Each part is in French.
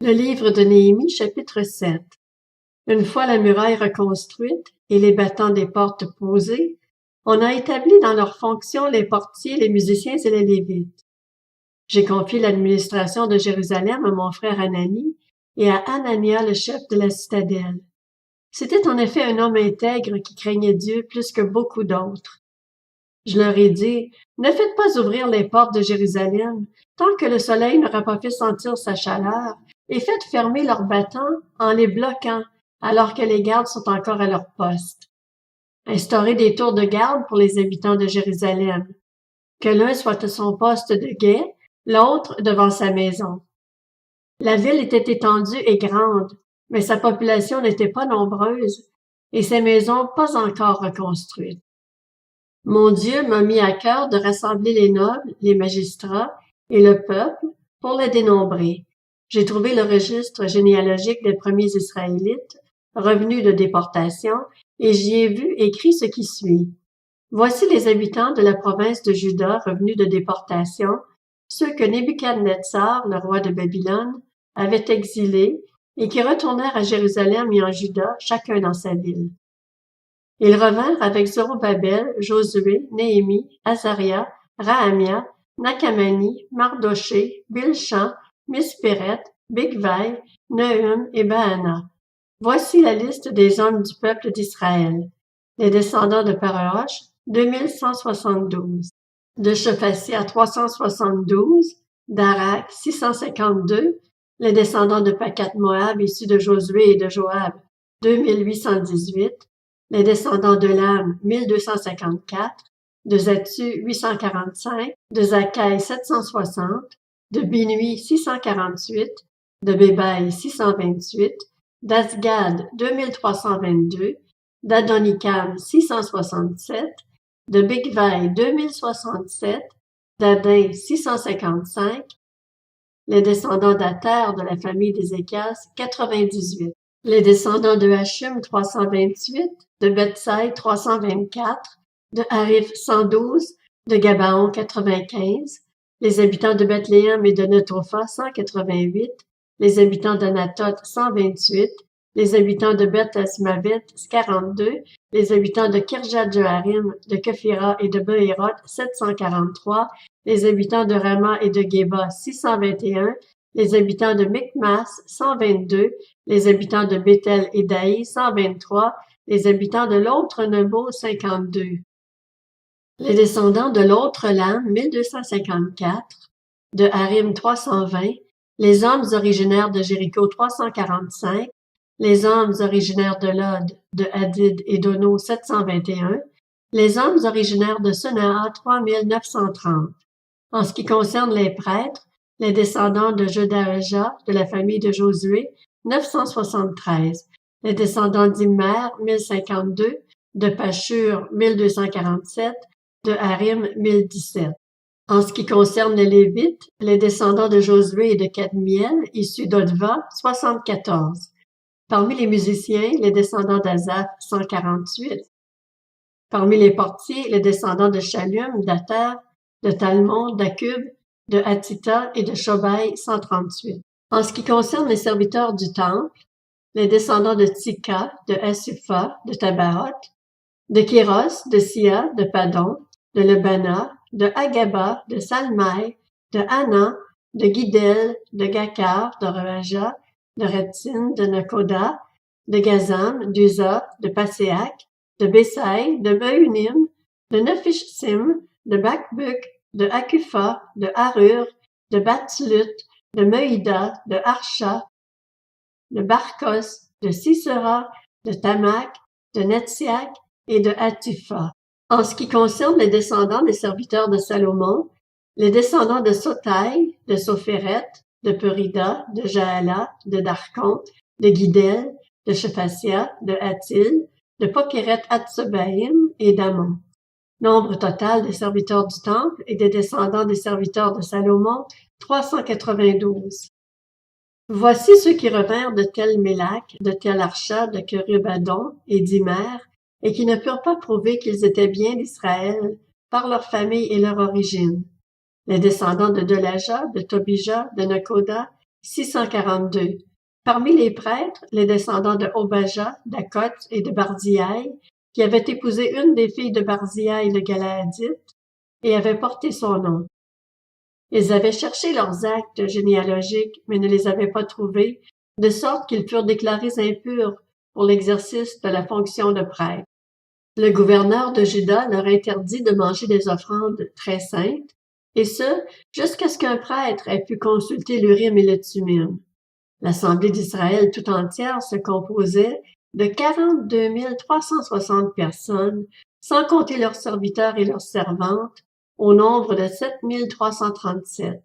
Le livre de Néhémie, chapitre 7. Une fois la muraille reconstruite et les battants des portes posés, on a établi dans leurs fonctions les portiers, les musiciens et les Lévites. J'ai confié l'administration de Jérusalem à mon frère Anani et à Anania, le chef de la citadelle. C'était en effet un homme intègre qui craignait Dieu plus que beaucoup d'autres. Je leur ai dit, ne faites pas ouvrir les portes de Jérusalem tant que le soleil n'aura pas fait sentir sa chaleur, et faites fermer leurs battants en les bloquant alors que les gardes sont encore à leur poste. Instaurez des tours de garde pour les habitants de Jérusalem. Que l'un soit à son poste de guet, l'autre devant sa maison. La ville était étendue et grande, mais sa population n'était pas nombreuse, et ses maisons pas encore reconstruites. Mon Dieu m'a mis à cœur de rassembler les nobles, les magistrats et le peuple pour les dénombrer. J'ai trouvé le registre généalogique des premiers Israélites revenus de déportation et j'y ai vu écrit ce qui suit. Voici les habitants de la province de Juda revenus de déportation, ceux que Nebuchadnezzar, le roi de Babylone, avait exilés et qui retournèrent à Jérusalem et en Juda, chacun dans sa ville. Ils revinrent avec Zorobabel, Josué, Néhémie, Azaria, Rahamia, Nakamani, Mardoché, Bilshan, Mispéret, Bigvai, Nehum et Baana. Voici la liste des hommes du peuple d'Israël. Les descendants de Paraosh, 2172. De Shephasia, 372. d'Arak, 652. Les descendants de Pakat-Moab, issus de Josué et de Joab, 2818. Les descendants de Lam, 1254, de Zattu, 845, de Zakkai, 760, de Binui, 648, de Bébaï, 628, d'Asgad, 2322, d'Adonikam, 667, de Bigvai, 2067, d'Adin, 655, les descendants d'Ater de la famille d'Ézéchias, 98. Les descendants de Hachum, 328, de Bethsaï, 324, de Harif, 112, de Gabaon, 95, les habitants de Bethléem et de Netopha, 188, les habitants d'Anatot, 128, les habitants de Beth-Asmavet, 42, les habitants de Kirjat-Jearim, de Kephira et de Beéroth, 743, les habitants de Rama et de Géba, 621, les habitants de Micmas, 122, les habitants de Béthel et d'Aï, 123, les habitants de l'autre Nebo, 52. Les descendants de l'autre Lam, 1254, de Harim, 320, les hommes originaires de Jéricho, 345, les hommes originaires de Lod, de Hadid et d'Ono, 721, les hommes originaires de Sunaa, 3930. En ce qui concerne les prêtres, les descendants de Jedaéja, de la famille de Josué, 973. Les descendants d'Immer, 1052. De Pashur, 1247. De Harim, 1017. En ce qui concerne les Lévites, les descendants de Josué et de Kadmiel, issus d'Odva, 74. Parmi les musiciens, les descendants d'Azaph, 148. Parmi les portiers, les descendants de Shallum, d'Ater, de Talmon, d'Akub, de Hatita et de Shobai, 138. En ce qui concerne les serviteurs du temple, les descendants de Tika, de Asupha, de Tabaoth, de Kéros, de Sia, de Padon, de Lebana, de Agaba, de Salmaï, de Hanan, de Guidel, de Gakar, de Raja, de Retzin, de Nakoda, de Gazam, d'Uza, de Paséac, de Bessaï, de Beunim, de Nephishsim, de Bakbuk, de Akufa, de Harur, de Batslut, de Meïda, de Archa, de Barkos, de Sisera, de Tamak, de Netsiak et de Hatifa. En ce qui concerne les descendants des serviteurs de Salomon, les descendants de Sotaï, de Sophéret, de Perida, de Jaala, de Darkon, de Guidel, de Shephasia, de Hatil, de Pokeret Hatsebaïm et d'Amon. Nombre total des serviteurs du temple et des descendants des serviteurs de Salomon, 392. Voici ceux qui revinrent de Tel-Mélak, de Tel-Archa, de Kerub-Adon et d'Imer, et qui ne purent pas prouver qu'ils étaient bien d'Israël par leur famille et leur origine. Les descendants de Delaja, de Tobija, de Nekoda 642. Parmi les prêtres, les descendants de Obadja, d'Akot et de Barziaï, qui avaient épousé une des filles de Barziaï le Galaadite et avaient porté son nom. Ils avaient cherché leurs actes généalogiques, mais ne les avaient pas trouvés, de sorte qu'ils furent déclarés impurs pour l'exercice de la fonction de prêtre. Le gouverneur de Juda leur interdit de manger des offrandes très saintes, et ce, jusqu'à ce qu'un prêtre ait pu consulter l'Urim et le Thummim. L'Assemblée d'Israël tout entière se composait de 42 360 personnes, sans compter leurs serviteurs et leurs servantes, au nombre de 7 337.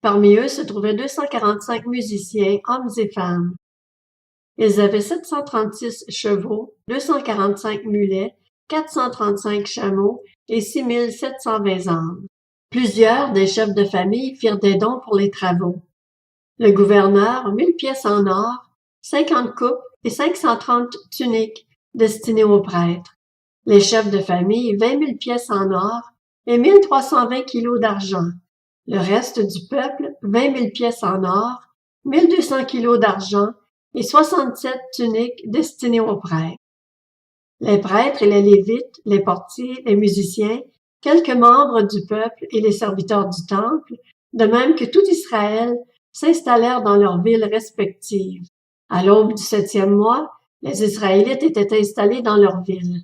Parmi eux se trouvaient 245 musiciens, hommes et femmes. Ils avaient 736 chevaux, 245 mulets, 435 chameaux et 6 720 ânes. Plusieurs des chefs de famille firent des dons pour les travaux. Le gouverneur, 1000 pièces en or, 50 coupes et 530 tuniques destinées aux prêtres. Les chefs de famille, 20 000 pièces en or et 1320 kilos d'argent. Le reste du peuple, 20 000 pièces en or, 1200 kilos d'argent et 67 tuniques destinées aux prêtres. Les prêtres et les lévites, les portiers, les musiciens, quelques membres du peuple et les serviteurs du temple, de même que tout Israël, s'installèrent dans leurs villes respectives. À l'aube du 7e mois, les Israélites étaient installés dans leurs villes.